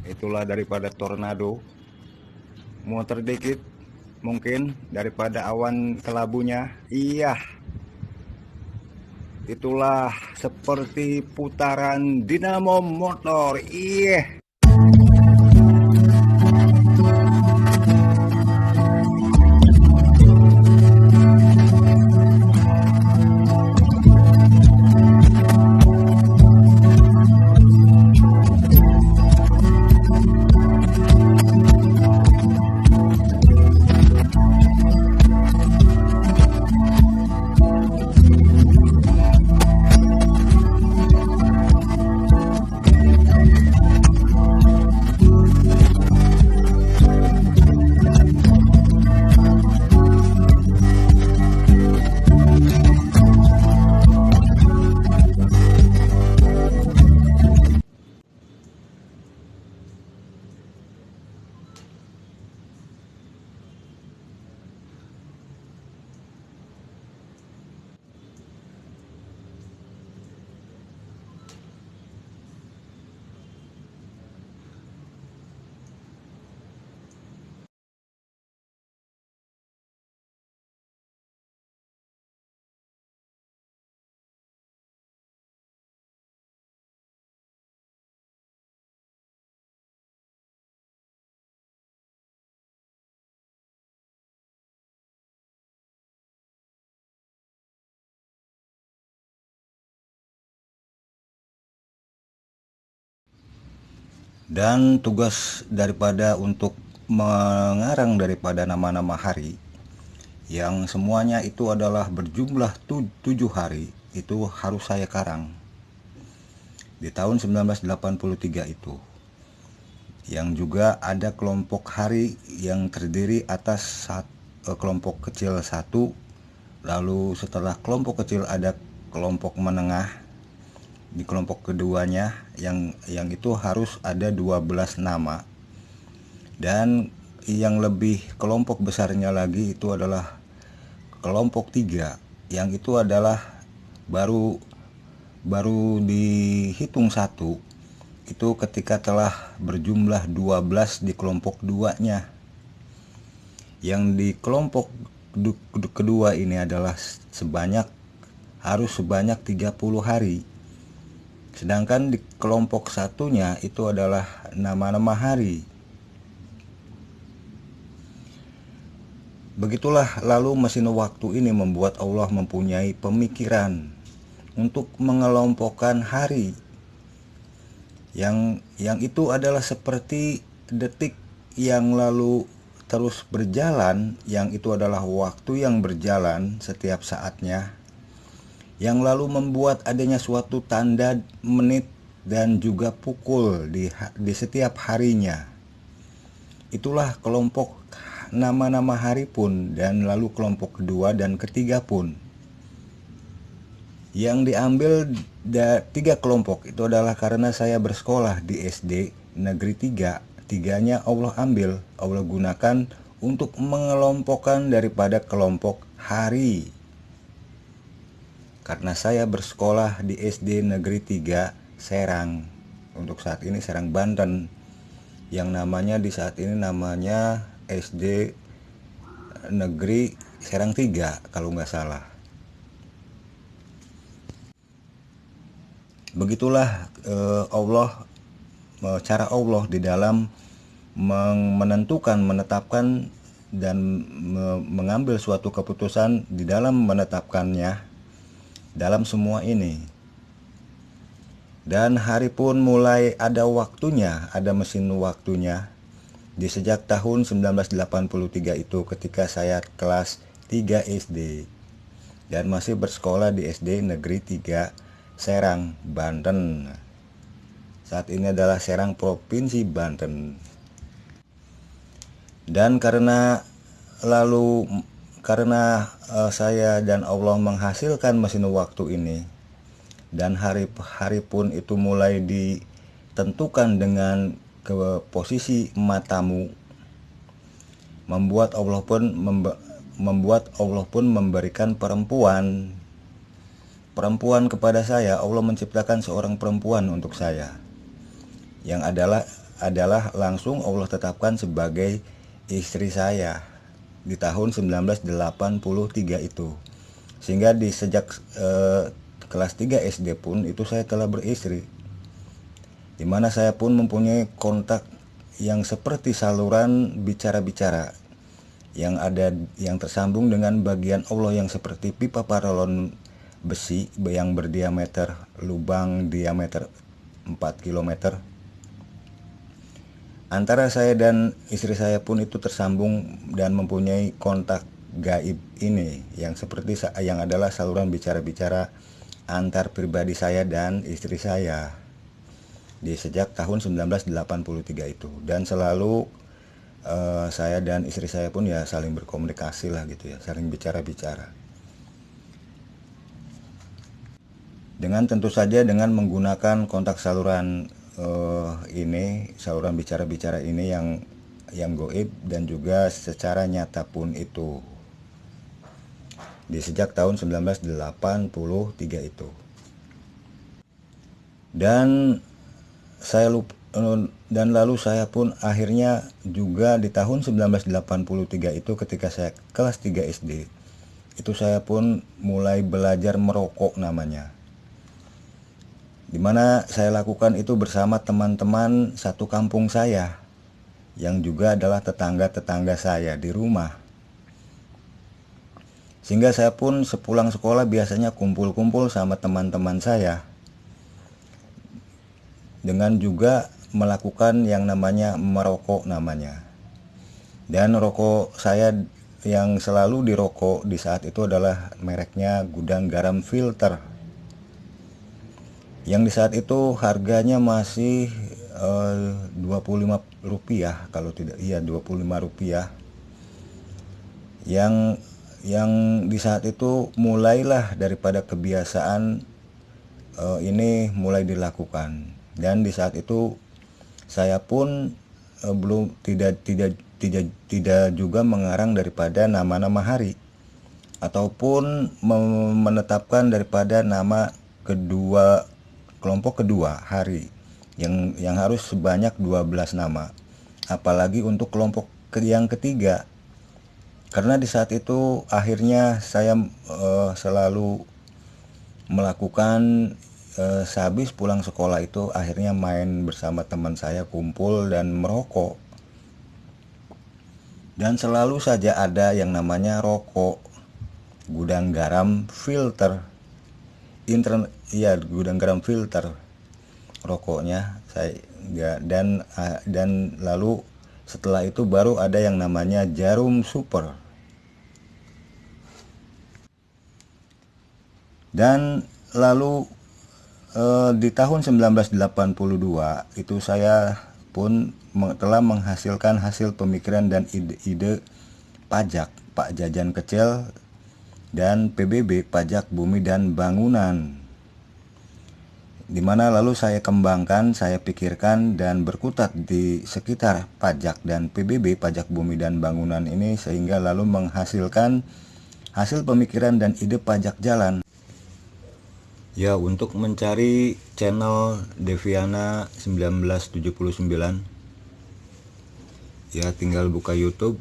itulah daripada tornado. Muter dikit mungkin daripada awan kelabunya. Iya, itulah seperti putaran dinamo motor. Iya. Dan tugas daripada untuk mengarang daripada nama-nama hari yang semuanya itu adalah berjumlah 7 hari, itu harus saya karang di tahun 1983 itu. Yang juga ada kelompok hari yang terdiri atas kelompok kecil 1, lalu setelah kelompok kecil ada kelompok menengah. Di kelompok keduanya yang itu harus ada 12 nama. Dan yang lebih kelompok besarnya lagi itu adalah kelompok 3, yang itu adalah baru dihitung 1 itu ketika telah berjumlah 12 di kelompok 2-nya. Yang di kelompok kedua ini adalah harus sebanyak 30 hari. Sedangkan di kelompok satunya itu adalah nama-nama hari. Begitulah lalu mesin waktu ini membuat Allah mempunyai pemikiran untuk mengelompokkan hari. Yang itu adalah seperti detik yang lalu terus berjalan, yang itu adalah waktu yang berjalan setiap saatnya, yang lalu membuat adanya suatu tanda menit dan juga pukul di setiap harinya. Itulah kelompok nama-nama hari pun, dan lalu kelompok kedua dan ketiga pun. Yang diambil 3 kelompok itu adalah karena saya bersekolah di SD Negeri 3. Tiganya Allah ambil, Allah gunakan untuk mengelompokkan daripada kelompok hari. Karena saya bersekolah di SD Negeri 3 Serang, untuk saat ini Serang Banten, yang namanya di saat ini namanya SD Negeri Serang 3 kalau nggak salah. Begitulah cara Allah di dalam menetapkan dan mengambil suatu keputusan di dalam menetapkannya dalam semua ini. Dan hari pun mulai ada waktunya, ada mesin waktunya di sejak tahun 1983 itu, ketika saya kelas 3 SD dan masih bersekolah di SD Negeri 3 Serang, Banten. Saat ini adalah Serang, Provinsi Banten. Dan karena saya dan Allah menghasilkan mesin waktu ini, dan hari pun itu mulai ditentukan dengan ke posisi matamu, membuat Allah pun memberikan perempuan kepada saya. Allah menciptakan seorang perempuan untuk saya, yang adalah adalah langsung Allah tetapkan sebagai istri saya di tahun 1983 itu. Sehingga di sejak kelas 3 SD pun itu saya telah beristri, dimana saya pun mempunyai kontak yang seperti saluran bicara-bicara yang tersambung dengan bagian Allah yang seperti pipa paralon besi yang berdiameter lubang diameter 4 km. Antara saya dan istri saya pun itu tersambung dan mempunyai kontak gaib ini yang seperti yang adalah saluran bicara-bicara antar pribadi saya dan istri saya di sejak tahun 1983 itu. Dan selalu saya dan istri saya pun ya saling berkomunikasi lah gitu ya, saling bicara-bicara. Dengan tentu saja dengan menggunakan kontak saluran ini, saluran bicara-bicara ini yang goib dan juga secara nyata pun itu di sejak tahun 1983 itu. Dan lalu saya pun akhirnya juga di tahun 1983 itu ketika saya kelas 3 SD itu saya pun mulai belajar merokok namanya, dimana saya lakukan itu bersama teman-teman satu kampung saya yang juga adalah tetangga-tetangga saya di rumah. Sehingga saya pun sepulang sekolah biasanya kumpul-kumpul sama teman-teman saya dengan juga melakukan yang namanya merokok namanya. Dan rokok saya yang selalu dirokok di saat itu adalah mereknya Gudang Garam Filter, yang di saat itu harganya masih Rp25 kalau tidak, iya Rp25. Yang di saat itu mulailah daripada kebiasaan ini mulai dilakukan. Dan di saat itu saya pun belum tidak juga mengarang daripada nama-nama hari ataupun menetapkan daripada nama kelompok kedua hari yang harus sebanyak 12 nama, apalagi untuk kelompok yang ketiga. Karena di saat itu akhirnya saya selalu melakukan sehabis pulang sekolah itu akhirnya main bersama teman saya, kumpul dan merokok. Dan selalu saja ada yang namanya rokok Gudang Garam Filter. Gudang Garam Filter rokoknya saya ya, dan lalu setelah itu baru ada yang namanya Jarum Super. Dan lalu di tahun 1982 itu saya pun telah menghasilkan hasil pemikiran dan ide-ide pajak Pak Jajan Kecil dan PBB Pajak Bumi dan Bangunan, dimana lalu saya kembangkan, saya pikirkan dan berkutat di sekitar pajak dan PBB Pajak Bumi dan Bangunan ini, sehingga lalu menghasilkan hasil pemikiran dan ide pajak jalan. Ya, untuk mencari channel Deviana 1979 ya tinggal buka YouTube,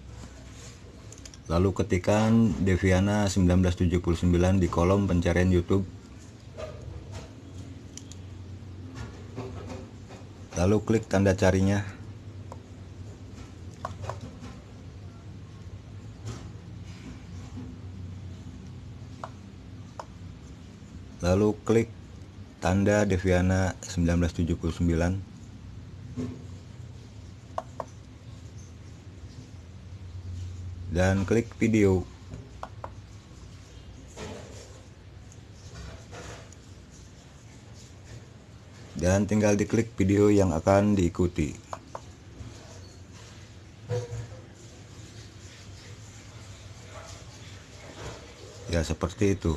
lalu ketikkan Deviana 1979 di kolom pencarian YouTube. Lalu klik tanda carinya. Lalu klik tanda Deviana 1979. Dan klik video. Dan tinggal diklik video yang akan diikuti. Ya, seperti itu.